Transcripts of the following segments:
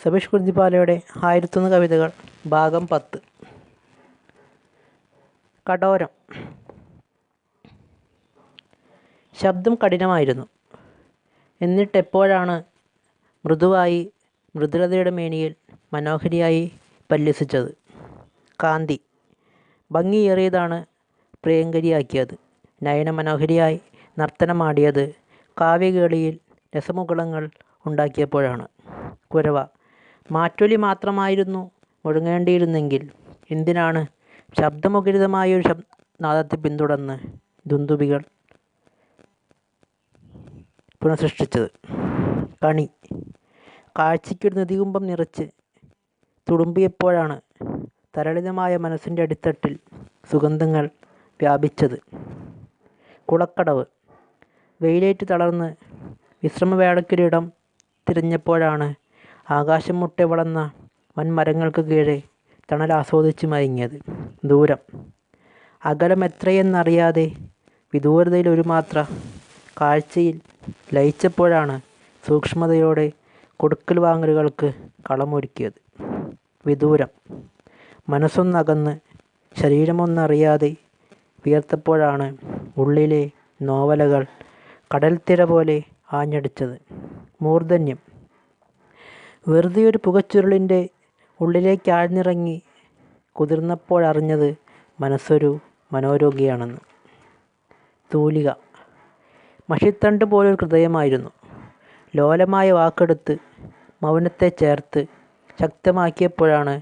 സബീഷ് കുർദിപാലയുടെ 1001 കവിതകൾ ഭാഗം 10. കടോരം. ശബ്ദം കഠിനമായിരുന്നു. എന്നിട്ടെപ്പോഴാണ് മൃദുവായി മൃദുലതയുടെ മേനിയിൽ മനോഹരിയായി പല്യസിച്ചത്. കാന്തി ഭംഗിയേറിയതാണ് പ്രിയങ്കരിയാക്കിയത്. നയനമനോഹരിയായി നർത്തനമാടിയത് കാവ്യകേളിയിൽ രസമുകുളങ്ങൾ ഉണ്ടാക്കിയപ്പോഴാണ്. കുരവ മാറ്റൊലി മുഴങ്ങേണ്ടിയിരുന്നെങ്കിൽ എന്തിനാണ് ശബ്ദമുഖരിതമായൊരു നാദത്തെ പിന്തുടർന്ന് ദുന്ദുഭികൾ പുനഃസൃഷ്ടിച്ചത്. കണി കാഴ്ചയ്ക്കൊരു നിധികുംഭം നിറച്ച് തുളുമ്പിയപ്പോഴാണ് തരളിതമായ മനസ്സിൻ്റെ അടിത്തട്ടിൽ സുഗന്ധങ്ങൾ വ്യാപിച്ചത്. കുളക്കടവ് വെയിലേറ്റ് തളർന്ന് വിശ്രമവേളയ്ക്കൊരിടം തിരഞ്ഞപ്പോഴാണ് ആകാശം മുട്ടെ വളർന്ന വൻമരങ്ങൾക്ക് കീഴെ തണലാസ്വദിച്ച് മയങ്ങിയത്. ദൂരം അകലമെത്രയെന്നറിയാതെ വിദൂരതയിൽ ഒരു മാത്ര കാഴ്ചയിൽ ലയിച്ചപ്പോഴാണ് സൂക്ഷ്മതയോടെ കൊടുക്കൽ വാങ്ങലുകൾക്ക് കളമൊരുക്കിയത്. വിദൂരം മനസ്സൊന്നകന്ന് ശരീരമൊന്നറിയാതെ വിയർത്തപ്പോഴാണ് ഉള്ളിലെ നോവലകൾ കടൽത്തിര പോലെ ആഞ്ഞടിച്ചത്. മൂർധന്യം വെറുതെയൊരു പുകച്ചുരുളിൻ്റെ ഉള്ളിലേക്കാഴ്ന്നിറങ്ങി കുതിർന്നപ്പോഴറിഞ്ഞത് മനസ്സൊരു മനോരോഗിയാണെന്ന്. തൂലിക മഷിത്തണ്ട് പോലൊരു ഹൃദയമായിരുന്നു. ലോലമായ വാക്കെടുത്ത് മൗനത്തെ ചേർത്ത് ശക്തമാക്കിയപ്പോഴാണ്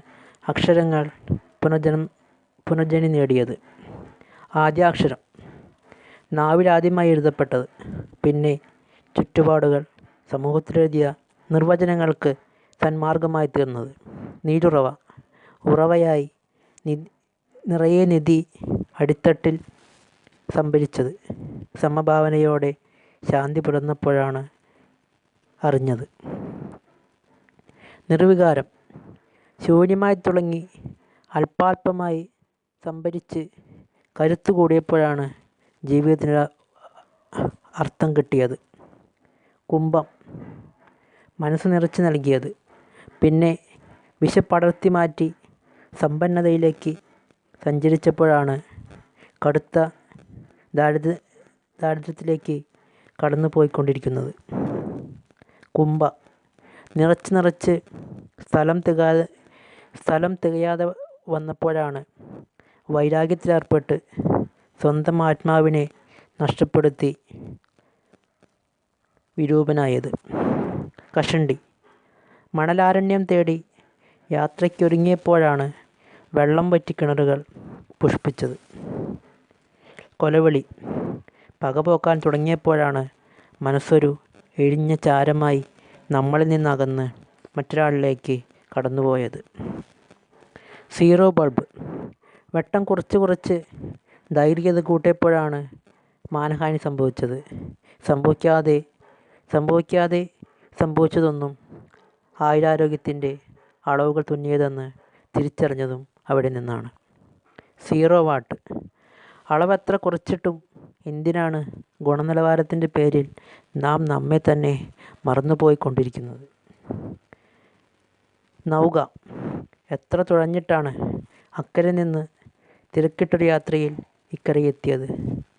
അക്ഷരങ്ങൾ പുനർജനി നേടിയത്. ആദ്യാക്ഷരം നാവിലാദ്യമായി എഴുതപ്പെട്ടത്. പിന്നെ ചുറ്റുപാടുകൾ സമൂഹത്തിലെഴുതിയ നിർവചനങ്ങൾക്ക് സന്മാർഗമായി തീർന്നത്. നീരുറവ ഉറവയായി നിറയെ നിധി അടിത്തട്ടിൽ സംഭരിച്ചത്. സമഭാവനയോടെ ശാന്തി പുലർന്നപ്പോഴാണ് അറിഞ്ഞത്. നിർവികാരം ശൂന്യമായി തുടങ്ങി അല്പാൽപമായി സംഭരിച്ച് കരുത്തു കൂടിയപ്പോഴാണ് ജീവിതത്തിന് അർത്ഥം കിട്ടിയത്. കുംഭം മനസ്സ് നിറച്ച് നൽകിയത്. പിന്നെ വിശപ്പടർത്തി മാറ്റി സമ്പന്നതയിലേക്ക് സഞ്ചരിച്ചപ്പോഴാണ് കടുത്ത ദാരിദ്ര്യത്തിലേക്ക് കടന്നു പോയിക്കൊണ്ടിരിക്കുന്നത്. കുംഭ നിറച്ച് സ്ഥലം തികയാതെ വന്നപ്പോഴാണ് വൈരാഗ്യത്തിലേർപ്പെട്ട് സ്വന്തം ആത്മാവിനെ നഷ്ടപ്പെടുത്തി വിരൂപനായത്. കഷണ്ടി മണലാരണ്യം തേടി യാത്രയ്ക്കൊരുങ്ങിയപ്പോഴാണ് വെള്ളം വറ്റി കിണറുകൾ പുഷ്പിച്ചത്. കൊലവിളി പകപോക്കാൻ തുടങ്ങിയപ്പോഴാണ് മനസ്സൊരു എഴിഞ്ഞ ചാരമായി നമ്മളിൽ നിന്നകന്ന് മറ്റൊരാളിലേക്ക് കടന്നുപോയത്. സീറോ ബൾബ് വെട്ടം കുറച്ച് ദൈർഘ്യത കൂട്ടിയപ്പോഴാണ് മാനഹാനി സംഭവിച്ചത്. സംഭവിച്ചതൊന്നും ആയുരാരോഗ്യത്തിൻ്റെ അളവുകൾ തുന്നിയതെന്ന് തിരിച്ചറിഞ്ഞതും അവിടെ നിന്നാണ്. സീറോ വാട്ട് അളവെത്ര കുറച്ചിട്ടും എന്തിനാണ് ഗുണനിലവാരത്തിൻ്റെ പേരിൽ നാം നമ്മെ തന്നെ മറന്നുപോയിക്കൊണ്ടിരിക്കുന്നത്. നൗക എത്ര തുഴഞ്ഞിട്ടാണ് അക്കരെ നിന്ന് തിരക്കിട്ടൊരു യാത്രയിൽ ഇക്കരയെത്തിയത്.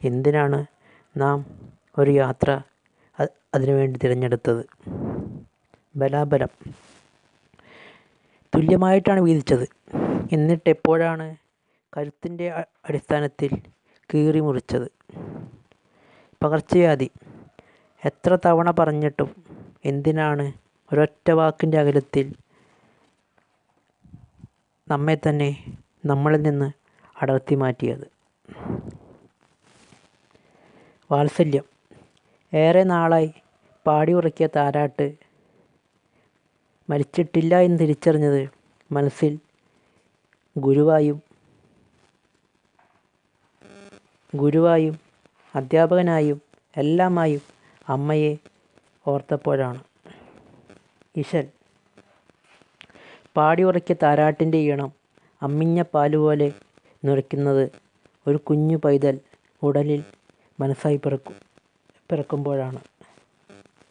എന്തിനാണ് നാം ഒരു യാത്ര അതിനുവേണ്ടി തിരഞ്ഞെടുത്തത്. ബലാബലം തുല്യമായിട്ടാണ് വീതിച്ചത്. എന്നിട്ടെപ്പോഴാണ് കരുത്തിൻ്റെ അടിസ്ഥാനത്തിൽ കീറി മുറിച്ചത്. പകർച്ചവ്യാധി എത്ര തവണ പറഞ്ഞിട്ടും എന്തിനാണ് ഒരൊറ്റ വാക്കിൻ്റെ അകലത്തിൽ നമ്മെ തന്നെ നമ്മളിൽ നിന്ന് അടർത്തി മാറ്റിയത്. വാത്സല്യം ഏറെ നാളായി പാടി ഉറക്കിയ താരാട്ട് മരിച്ചിട്ടില്ല എന്ന് തിരിച്ചറിഞ്ഞത് മനസ്സിൽ ഗുരുവായും അധ്യാപകനായും എല്ലാമായും അമ്മയെ ഓർത്തപ്പോഴാണ്. ഇശൽ പാടി ഉറക്കിയ താരാട്ടിൻ്റെ ഈണം അമ്മിഞ്ഞ പാലുപോലെ നുരയ്ക്കുന്നത് ഒരു കുഞ്ഞു പൈതൽ ഉടലിൽ മനസ്സായി പിറക്കുമ്പോഴാണ്.